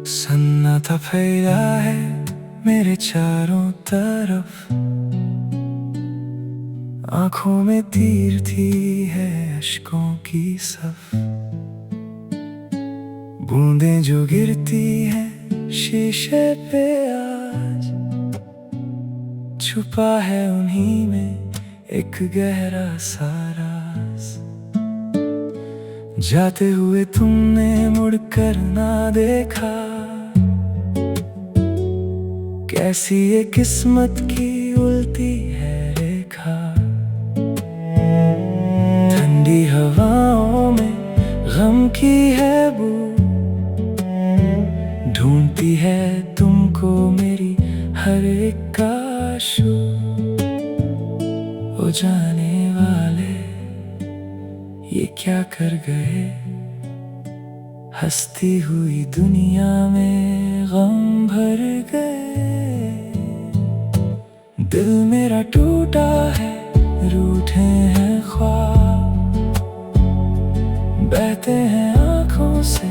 सन्नाटा फैला है मेरे चारों तरफ, आंखों में तीर थी है अश्कों की सफ। बूंदें जो गिरती हैं शीशे पे आज, छुपा है उन्हीं में एक गहरा सा राज। जाते हुए तुमने मुड़कर ना देखा, कैसी ये किस्मत की उल्टी है रेखा। ठंडी हवाओं में गम की है बू, ढूंढती है तुमको मेरी हर एक आशू। ओ जाने वाले ये क्या कर गए, हंसती हुई दुनिया में गम भर गए। दिल मेरा टूटा है, रूठे हैं ख्वाब, बहते हैं आंखों से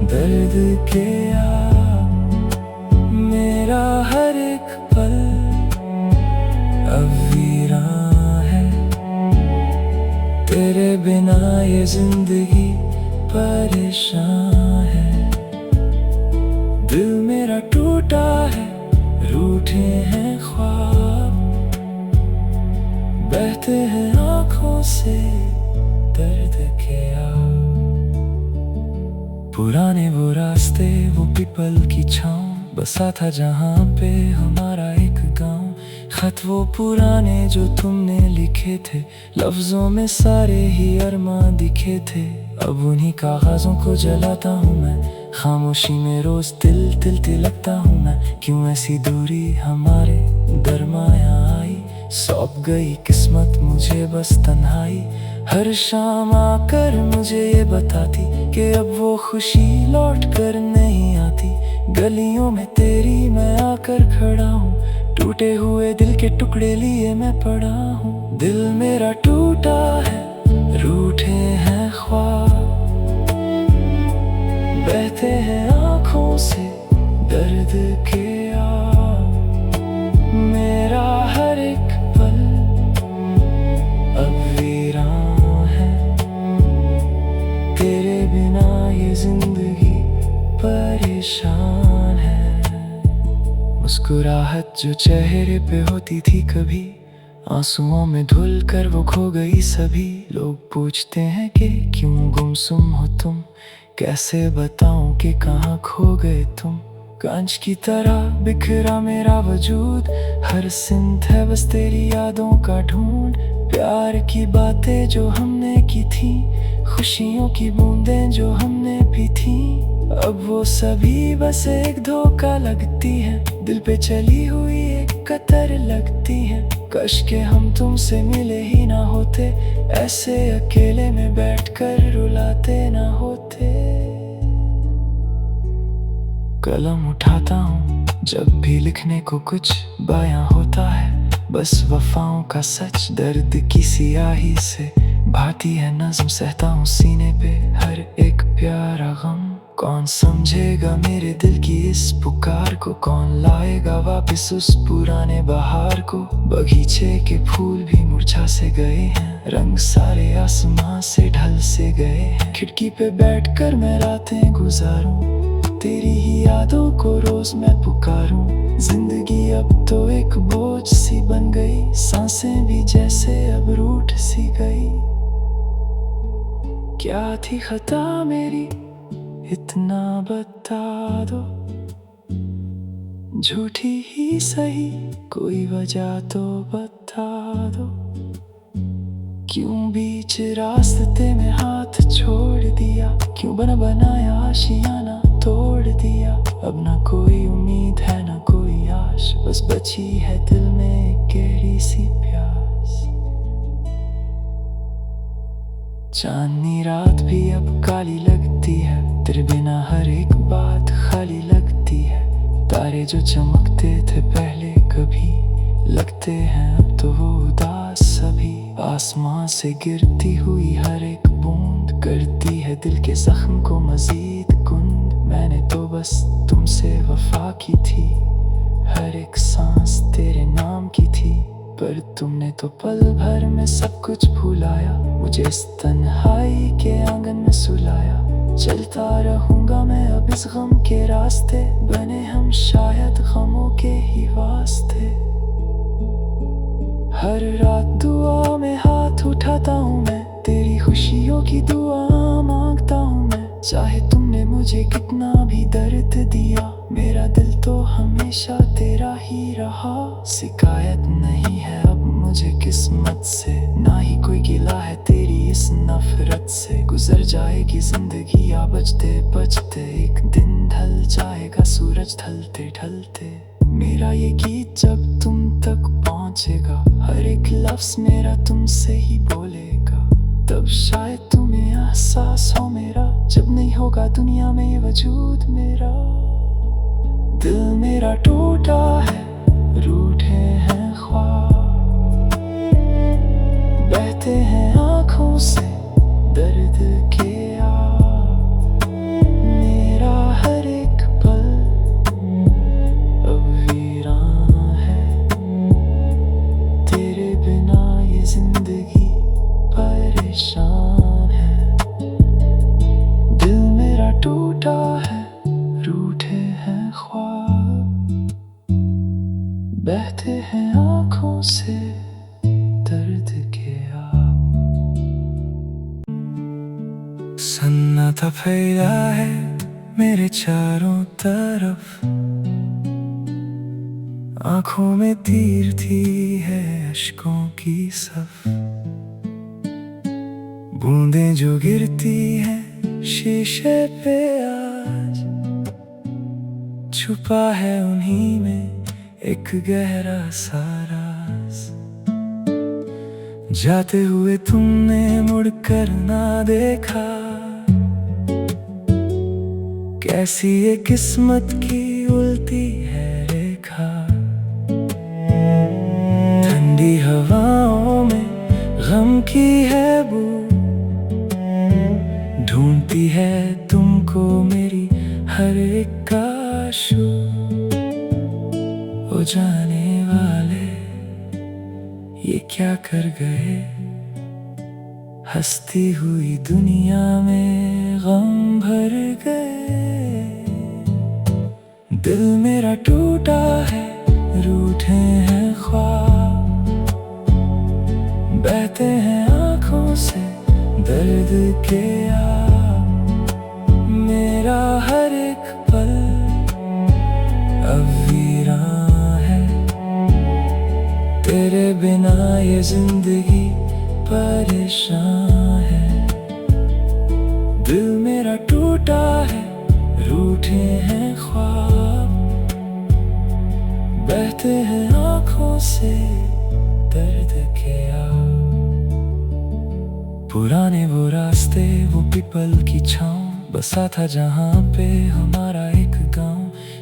दर्द के आग। मेरा हर एक पल अब वीरान है, तेरे बिना ये जिंदगी परेशान है। दिल मेरा टूटा है, रूठे हैं ख्वाब, बहते हैं आंखों से दर्द के आग। पुराने वो रास्ते, वो पीपल की छाँव, बसा था जहाँ पे हमारा एक गांव। खत वो पुराने जो तुमने लिखे थे, लफ्जों में सारे ही अरमां दिखे थे। अब उन्हीं कागजों को जलाता हूँ मैं, खामोशी में रोज दिल तिल तिलकता हूँ मैं। क्यों ऐसी दूरी हमारे दरमियां आई, सौंप गई किस्मत मुझे बस तन्हाई। हर शाम आकर मुझे ये बताती कि अब वो खुशी लौट कर नहीं आती। गलियों में तेरी मैं आकर खड़ा हूँ, टूटे हुए दिल के टुकड़े लिए मैं पड़ा हूँ। दिल मेरा टूटा है, रूठे हैं ख्वाब, बहते हैं आंखों से दर्द के आग। मेरा हर एक पल अब वीरान है, तेरे बिना ये जिंदगी परेशान है। मुस्कुराहट जो चेहरे पे होती थी कभी, आंसुओं में धुल कर वो खो गई सभी। लोग पूछते हैं कि क्यों गुमसुम हो तुम, कैसे बताऊं कि कहाँ खो गए तुम। कांच की तरह बिखरा मेरा वजूद, हर सिमत है बस तेरी यादों का ढूंढ। प्यार की बातें जो हमने की थी, खुशियों की बूंदें जो हमने पी थी, अब वो सभी बस एक धोखा लगती है। दिल पे चली हुई एक कतर लगती है, काश के हम तुमसे मिले ही ना होते, ऐसे अकेले में बैठकर रुलाते ना होते। कलम उठाता हूँ जब भी लिखने को कुछ बयां होता है, बस वफाओं का सच दर्द की सियाही से भाती है नज़्म। सहता हूँ सीने पे हर एक प्यारा गम, कौन समझेगा मेरे दिल की इस पुकार को, कौन लाएगा वापस उस पुराने बहार को। बगीचे के फूल भी मुरझा से गए हैं, रंग सारे आसमां से ढल से गए हैं। खिड़की पे बैठकर मैं रातें गुजारूं, तेरी ही यादों को रोज मैं पुकारूं। जिंदगी अब तो एक बोझ सी बन गई, सांसें भी जैसे अब रूठ सी गई। क्या थी खता मेरी इतना बता दो, झूठी ही सही कोई वजह तो बता दो। क्यों बीच रास्ते में हाथ छोड़ दिया, क्यों बना बनाया आशियाना तोड़ दिया। अब ना कोई उम्मीद है ना कोई आश, बस बची है दिल में एक गहरी सी प्यास। चांदनी रात भी अब काली लगती है, तेरे बिना हर एक बात खाली लगती है। तारे जो चमकते थे पहले कभी, लगते हैं अब तो वो उदास सभी। आसमां से गिरती हुई हर एक बूंद करती है दिल के जख्म को मजीद कुंद। मैंने तो बस बस तुमसे वफा की थी, हर एक सांस तेरे नाम की थी। पर तुमने तो पल भर में सब कुछ भुलाया, मुझे इस तन्हाई के आंगन में सुलाया। चलता रहूंगा मैं अब इस गम के रास्ते, बने हम शायद गमों के ही वास्ते। हर रात दुआ में हाथ उठाता हूँ मैं, तेरी खुशियों की दुआ मांगता हूँ मैं। चाहे तुमने मुझे कितना भी दर्द दिया, मेरा दिल तो हमेशा तेरा ही रहा। शिकायत नहीं है अब मुझे किस्मत से, ना ही कोई गिला है तेरी इस नफरत से। गुजर जाएगी जिंदगी या बचते बचते, एक दिन ढल जाएगा सूरज ढलते ढलते। मेरा ये गीत जब तुम तक पहुंचेगा, हर एक लफ्ज मेरा तुमसे ही बोलेगा। तब शायद तुम्हें एहसास हो मेरा, जब नहीं होगा दुनिया में ये वजूद मेरा। दिल मेरा टूटा है, रूठे हैं ख्वाब, बहते हैं आँखों से दर्द के आग। मेरा हर एक पल अब वीरान है, तेरे बिना ये जिंदगी परेशान है। दिल मेरा टूटा है, रूठे हैं ख्वाब, बहते हैं आँखों से दर्द के आग। सन्नाटा फैला है मेरे चारों तरफ, आँखों में तीरती है अश्कों की सफ। बूंदें जो गिरती हैं शीशे पे आज, छुपा है उन्हीं में एक गहरा सा राज। जाते हुए तुमने मुड़कर ना देखा, कैसी ये किस्मत की उल्टी है रेखा। ठंडी हवाओं में गम की है बू, ढूंढती है तुमको मेरी हर एक आशू। ओ जाने वाले ये क्या कर गए, हंसती हुई दुनिया में गम भर गए। दिल मेरा टूटा है, रूठे हैं ख्वाब, बहते हैं आँखों से दर्द के आग। मेरा हर एक पल अब वीरान है, तेरे बिना ये जिंदगी परेशान है। दिल मेरा टूटा है, रूठे हैं ख्वाब, बहते हैं आँखों से दर्द के आग। पुराने वो रास्ते, वो पीपल की छाँव, बसा था जहाँ पे हमारा एक गाँव।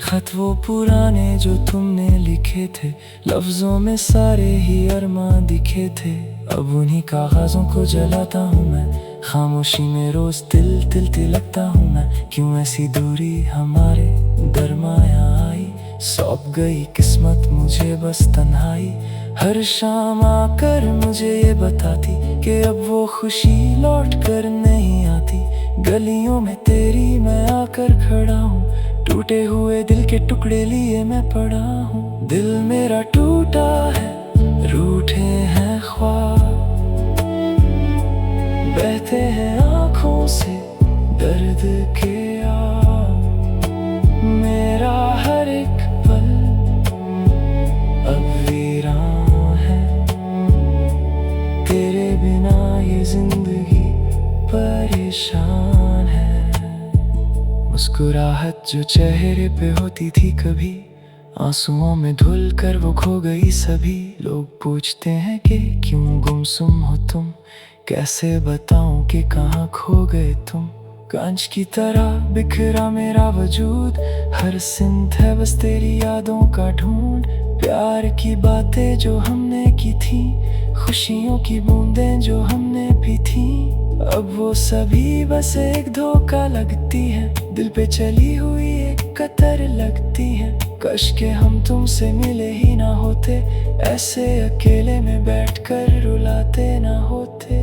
खत वो पुराने जो तुमने लिखे थे, लफ्जों में सारे ही अरमां दिखे थे। अब उन्हीं कागजों को जलाता हूँ मैं, खामोशी में रोज दिल दिल तिलकता हूँ मैं। क्यों ऐसी दूरी हमारे दरमाया आई, सौंप गई किस्मत मुझे बस तन्हाई। हर शाम आकर मुझे ये बताती कि अब वो खुशी लौट कर नहीं आती। गलियों में तेरी मैं आकर खड़ा हूँ, टूटे हुए दिल के टुकड़े लिए मैं पड़ा हूँ। दिल मेरा टूटा है, रूठे हैं ख्वाब, बहते हैं आँखों से दर्द के आग। मेरा हर एक पल अब वीरान है, तेरे बिना ये जिंदगी परेशान है। मुस्कुराहट जो चेहरे पे होती थी कभी, आंसुओं में धुल कर वो खो गई सभी। लोग पूछते हैं कि क्यों गुमसुम हो तुम, कैसे बताऊं कि कहाँ खो गए तुम। कांच की तरह बिखरा मेरा वजूद, हर सिंध है बस तेरी यादों का ढूंढ। प्यार की बातें जो हमने की थी, खुशियों की बूंदें जो हमने पी थी, अब वो सभी बस एक धोखा लगती है। दिल पे चली हुई एक बेकदर लगती हैं। काश के हम तुमसे मिले ही ना होते, ऐसे अकेले में बैठकर रुलाते ना होते।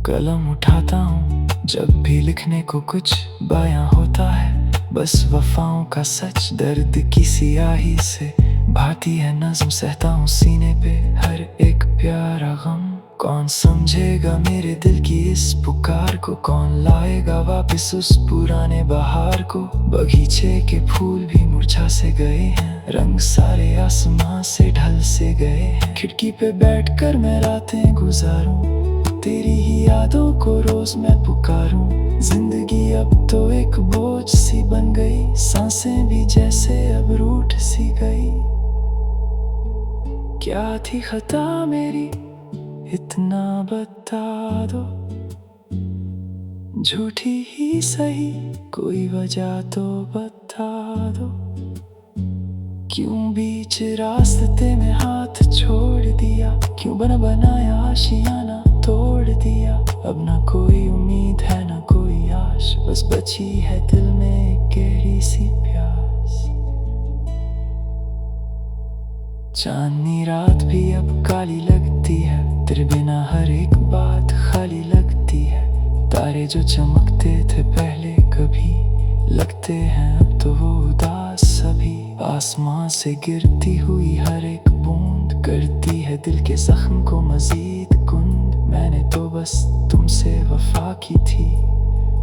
कलम उठाता हूँ जब भी लिखने को कुछ बयां होता है, बस वफाओं का सच दर्द की सियाही से भाती है नज़्म। सहता हूँ सीने पे हर एक प्यारा गम। कौन समझेगा मेरे दिल की इस पुकार को, कौन लाएगा वापस उस पुराने बहार को। बगीचे के फूल भी मुरझा से गए हैं, रंग सारे आसमां से ढल से गए हैं। खिड़की पे बैठकर मैं रातें गुजारूं, तेरी ही यादों को रोज मैं पुकारूं। जिंदगी अब तो एक बोझ सी बन गई, सांसें भी जैसे अब रूठ सी गई। क्या थी खता मेरी इतना बता दो, झूठी ही सही कोई वजह तो बता दो। क्यों बीच रास्ते में हाथ छोड़ दिया, क्यों बना बनाया आशियाना तोड़ दिया। अब ना कोई उम्मीद है ना कोई आश, बस बची है दिल में एक गहरी सी प्यास। चांदनी रात भी अब काली लगती है, तेरे बिना हर एक बात खाली लगती है। तारे जो चमकते थे पहले कभी, लगते हैं अब तो वो उदास सभी। आसमां से गिरती हुई हर एक बूंद करती है दिल के जख्म को मजीद कुंद। मैंने तो बस तुमसे वफा की थी,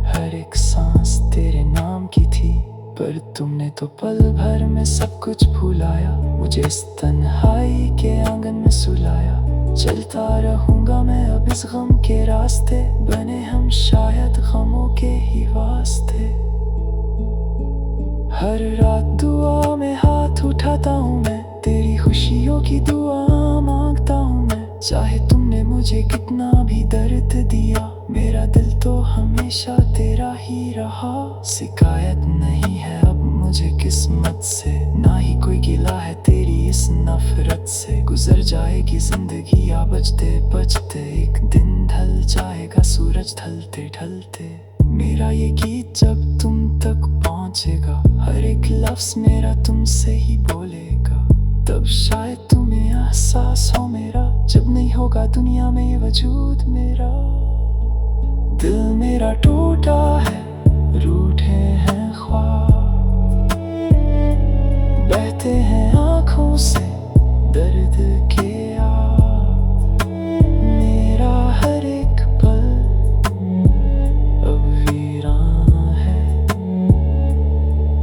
हर एक सांस तेरे नाम की थी। पर तुमने तो पल भर में सब कुछ भुलाया, मुझे इस तन्हाई के आंगन में सुलाया। चलता रहूंगा मैं अब इस गम के रास्ते, बने हम शायद गमों के ही वास्ते। हर रात दुआ में हाथ उठाता हूँ मैं, तेरी खुशियों की दुआ मांगता हूँ मैं। चाहे तुमने मुझे कितना भी दर्द दिया, मेरा दिल तो हमेशा तेरा ही रहा। शिकायत नहीं है अब मुझे किस्मत से, ना ही कोई गिला है तेरी इस नफरत से। गुजर जाएगी जिंदगी या बचते बचते, एक दिन ढल जाएगा सूरज ढलते ढलते। मेरा ये गीत जब तुम तक पहुंचेगा, हर एक लफ्ज मेरा तुमसे ही बोलेगा। तब शायद तुम्हें एहसास हो मेरा, जब नहीं होगा दुनिया में ये वजूद मेरा। दिल मेरा टूटा है, रूठे हैं ख्वाब, बहते हैं आँखों से दर्द के आग। मेरा हर एक पल अब वीरान है,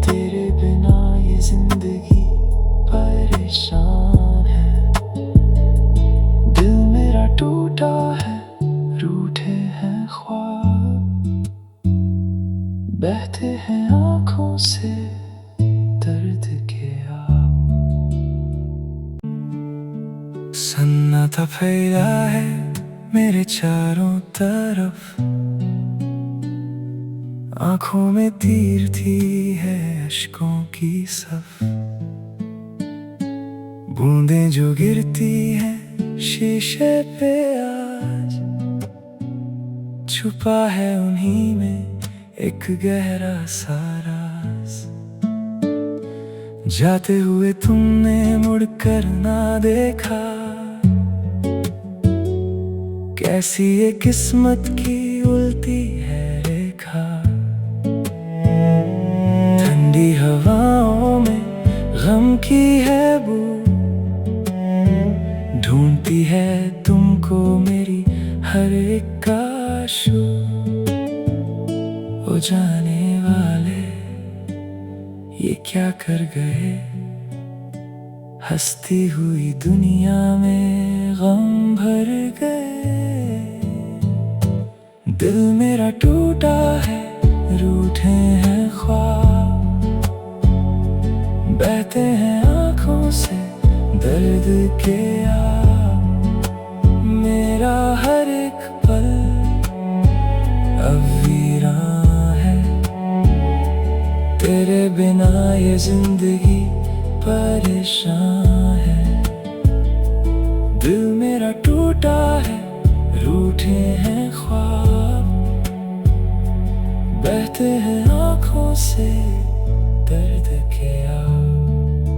तेरे बिना ये जिंदगी परेशान है। दिल मेरा टूटा है, रूठे हैं ख्वाब, बहते हैं आँखों से दर्द के आग। सन्नाटा फैला है मेरे चारों तरफ, आँखों में तीरती है अश्कों की सफ। बूंदें जो गिरती हैं शीशे पे आज, छुपा है उन्हीं में एक गहरा सा राज। जाते हुए तुमने मुड़कर ना देखा, कैसी ये किस्मत की उल्टी है रेखा। ठंडी हवाओं में गम की है बू, ढूंढती है तुमको मेरी हर एक आशू। ओ जाने वाले ये क्या कर गए, हंसती हुई दुनिया में गम भर गए। दिल मेरा टूटा है, रूठे हैं ख्वाब, बहते हैं आँखों से दर्द के आग। मेरा हर एक पल अब वीरान है, तेरे बिना ये जिंदगी परेशान है। दिल मेरा टूटा है, रूठे हैं ख्वाब, बहते हैं आँखों से दर्द के आग।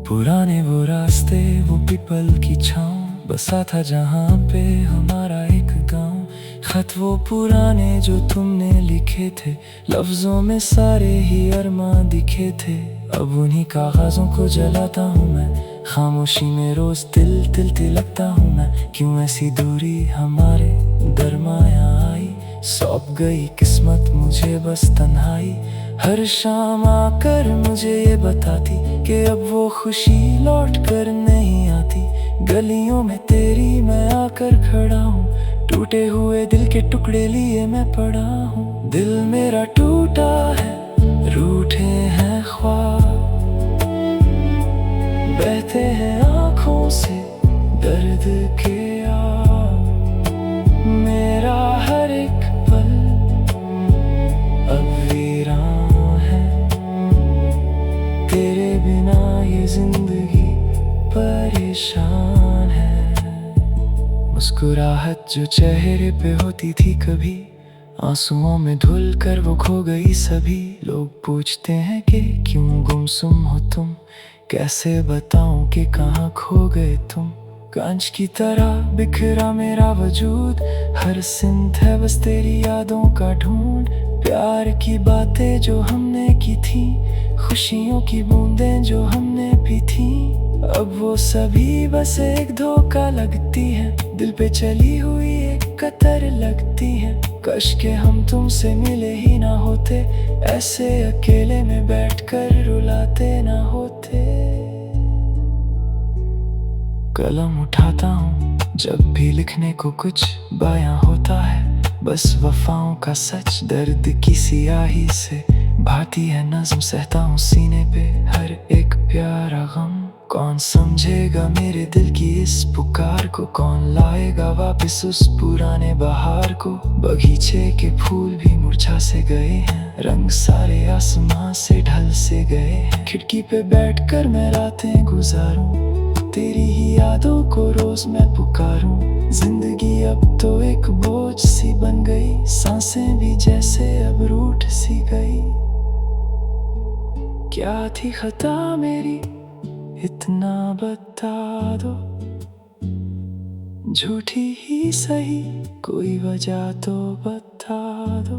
पुराने वो रास्ते, वो पीपल की छाँव, बसा था जहाँ पे हमारा एक गांव। खत वो पुराने जो तुमने लिखे थे, लफ्जों में सारे ही अरमां दिखे थे। अब उन्हीं कागजों को जलाता हूँ मैं, खामोशी में रोज दिल तिल तिलकता हूँ मैं। क्यों ऐसी दूरी हमारे दरमियां आई, सौंप गई किस्मत मुझे बस तन्हाई। हर शाम आकर मुझे ये बताती कि अब वो खुशी लौट कर नहीं आती। गलियों में तेरी मैं आकर खड़ा हूँ, टूटे हुए दिल के टुकड़े लिए मैं पड़ा हूँ। दिल मेरा टूटा है, रूठे हैं ख्वाब, बहते हैं आँखों से दर्द के आग। मेरा हर एक पल अब वीरान है, तेरे बिना ये जिंदगी परेशान है। मुस्कुराहट जो चेहरे पे होती थी कभी, आंसुओं में धुल कर वो खो गई सभी। लोग पूछते हैं कि क्यों गुमसुम हो तुम, कैसे बताऊं कि कहाँ खो गए तुम। कांच की तरह बिखरा मेरा वजूद, हर सिमत है बस तेरी यादों का ढूंढ। प्यार की बातें जो हमने की थी, खुशियों की बूंदें जो हमने पी थी, अब वो सभी बस एक धोखा लगती है। दिल पे चली हुई एक कतर लगती है, काश के हम तुमसे मिले ही ना होते, ऐसे अकेले में बैठकर रुलाते ना होते। कलम उठाता हूँ जब भी लिखने को कुछ बयां होता है, बस वफाओं का सच दर्द की सियाही से भाती है नज़्म। सहता हूँ सीने पे हर एक प्यारा गम, कौन समझेगा मेरे दिल की इस पुकार को, कौन लाएगा वापस उस पुराने बहार को। बगीचे के फूल भी मुरझा से गए हैं, रंग सारे आसमां से ढल से गए हैं। खिड़की पे बैठकर मैं रातें गुजारूं, तेरी ही यादों को रोज मैं पुकारूं। जिंदगी अब तो एक बोझ सी बन गई, सांसें भी जैसे अब रूठ सी गई। क्या थी खता मेरी इतना बता दो, झूठी ही सही कोई वजह तो बता दो।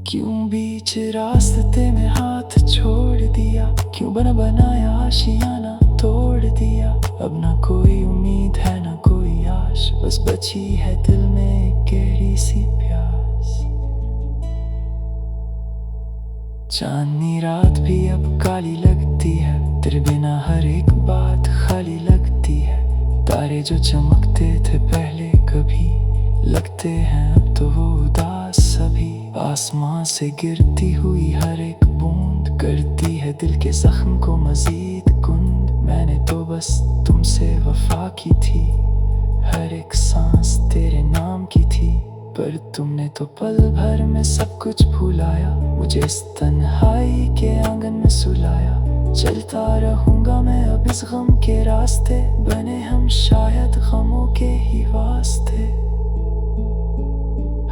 क्यों बीच रास्ते में हाथ छोड़ दिया, क्यों बना बनाया आशियाना तोड़ दिया। अब ना कोई उम्मीद है ना कोई आश, बस बची है दिल में एक गहरी सी प्यास। चांदनी रात भी अब काली लगती है, तेरे बिना हर एक बात खाली लगती है। तारे जो चमकते थे पहले कभी, लगते हैं अब तो वो उदास सभी। आसमां से गिरती हुई हर एक बूंद करती है दिल के जख्म को मजीद कुंद। मैंने तो बस तुमसे वफा की थी, हर एक सांस तेरे नाम की थी, पर तुमने तो पल भर में सब कुछ भुलाया। मुझे इस तन्हाई के आंगन में सुलाया, चलता रहूंगा मैं अब इस गम के रास्ते, बने हम शायद गमों के ही वास्ते।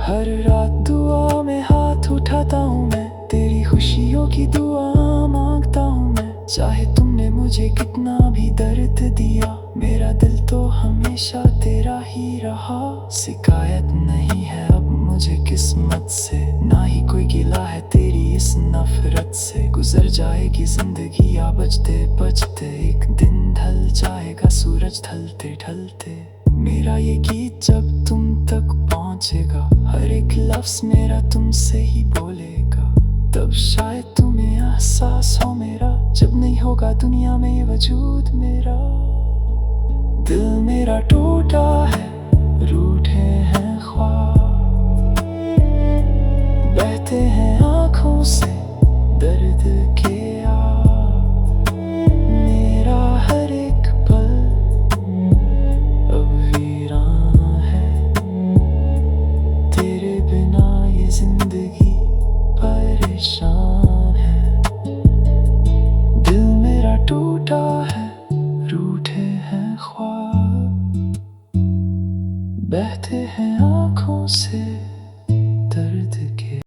हर रात दुआ में हाथ उठाता हूँ मैं, तेरी खुशियों की दुआ मांगता हूँ मैं। चाहे तुमने मुझे कितना भी दर्द दिया, मेरा दिल तो हमेशा तेरा ही रहा। शिकायत नहीं है अब मुझे किस्मत से, ना ही कोई गिला है तेरी इस नफरत से। गुजर जाएगी जिंदगी या बचते बचते, एक दिन ढल जाएगा सूरज ढलते ढलते। मेरा ये गीत जब तुम तक पहुंचेगा, हर एक लफ्ज मेरा तुमसे ही बोलेगा, तब शायद तुम्हें एहसास हो मेरा। जब नहीं होगा दुनिया में ये वजूद मेरा, दिल मेरा टूटा है, रूठे हैं ख्वाब, बहते हैं आँखों से दर्द के आग। मेरा हर एक पल अब वीरान है, तेरे बिना ये जिंदगी परेशान।